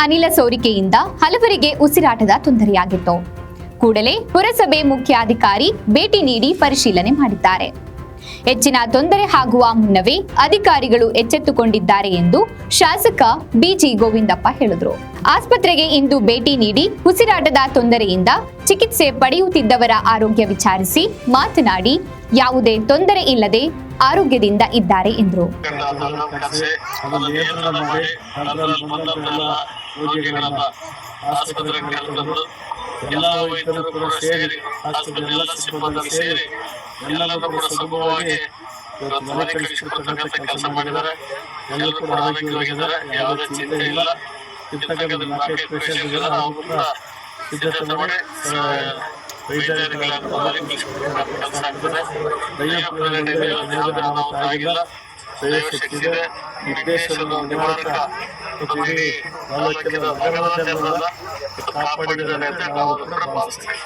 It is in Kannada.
ಅನಿಲ ಸೋರಿಕೆಯಿಂದ ಹಲವರಿಗೆ ಉಸಿರಾಟದ ತೊಂದರೆಯಾಗಿತ್ತು. ಕೂಡಲೇ ಪುರಸಭೆ ಮುಖ್ಯಾಧಿಕಾರಿ ಭೇಟಿ ನೀಡಿ ಪರಿಶೀಲನೆ ಮಾಡಿದ್ದಾರೆ. ಹೆಚ್ಚಿನ ತೊಂದರೆ ಆಗುವ ಮುನ್ನವೇ ಅಧಿಕಾರಿಗಳು ಎಚ್ಚೆತ್ತುಕೊಂಡಿದ್ದಾರೆ ಎಂದು ಶಾಸಕ ಬಿಜಿ ಗೋವಿಂದಪ್ಪ ಹೇಳಿದರು. ಆಸ್ಪತ್ರೆಗೆ ಇಂದು ಭೇಟಿ ನೀಡಿ ಉಸಿರಾಟದ ತೊಂದರೆಯಿಂದ ಚಿಕಿತ್ಸೆ ಪಡೆಯುತ್ತಿದ್ದವರ ಆರೋಗ್ಯ ವಿಚಾರಿಸಿ ಮಾತನಾಡಿ ಯಾವುದೇ ತೊಂದರೆ ಇಲ್ಲದೆ ಆರೋಗ್ಯದಿಂದ ಇದ್ದಾರೆ ಎಂದರು. ಎಲ್ಲ ವೈದ್ಯರು ಕೂಡ ಸೇರಿ ಆಸ್ಪತ್ರೆಲ್ಲ ಸಿಬ್ಬಂದಿ ಸೇರಿ ಎಲ್ಲರೂ ಕೂಡ ಸುಗಮವಾಗಿ ಮನೆ ಕಳಿಸಿಕೊಡ್ತಕ್ಕಂಥ ಕೆಲಸ ಮಾಡಿದ್ದಾರೆ. ಎಲ್ಲರೂ ಕೂಡ ಆರೋಗ್ಯವಾಗಿದ್ದಾರೆ, ಯಾವುದೇ ಚಿಂತೆ ಇಲ್ಲ. ಇರ್ತಕ್ಕಂಥ 4 ಪೇಷಂಟ್ ಇದ್ದಾರೆ, ಅವರು ಕೂಡ ಸಿದ್ಧತೆ ಮಾಡಿ ವೈದ್ಯರುಗಳ ಕೆಲಸ ಆಗ್ತದೆ. ಆಗಿಲ್ಲ, ದಯಶಕ್ತಿದೆ, ನಿರ್ದೇಶನದ ನಿವಾರಕ ಇಡೀ ತಾಲೂಕಿನ ನಗರದ ಕಾಪಾಡಿದ್ದಾರೆ ಅಂತ ನಾವು ಕೂಡ ಭಾವಿಸ್ತೇವೆ.